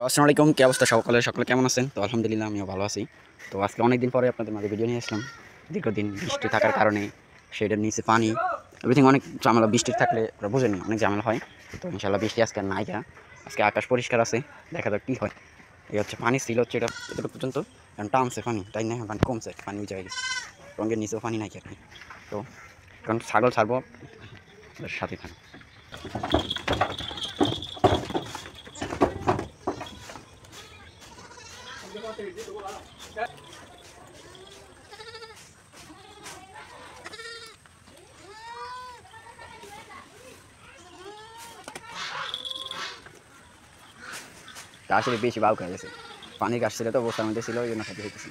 আসসালামু আলাইকুম, কি অবস্থা সকলে কেমন আছেন? তো আলহামদুলিল্লাহ আমিও ভালো আছি। তো আজকে অনেকদিন পরে আপনাদের মাঝে ভিডিও নিয়ে আসলাম। দীর্ঘদিন বৃষ্টি থাকার কারণে সেটার নিচে পানি এভরিথিং অনেক ঝামেলা, বৃষ্টি থাকলে আপনারা বোঝেন অনেক ঝামেলা হয়। তো ইনশাআল্লাহ বৃষ্টি আজকে আর নাই। আজকে আকাশ পরিষ্কার আছে, দেখা যাক কী হয়। এই হচ্ছে পানি ছিল হচ্ছে এটা এতটুকু পর্যন্ত, কারণ টানছে পানি, তাই না? পানি কমছে, পানি উঁচা হয়ে গেছে, রঙের নিচেও পানি নাই আর কি। তো কারণ ছাগল ছাড়বো, সাথে থাকুন। আসলে বেশি বাউক হয়ে গেছে, পানির গাছ ছিল তো অবস্থার মধ্যে ছিল, ওই জন্য খাইতে হইতেছে।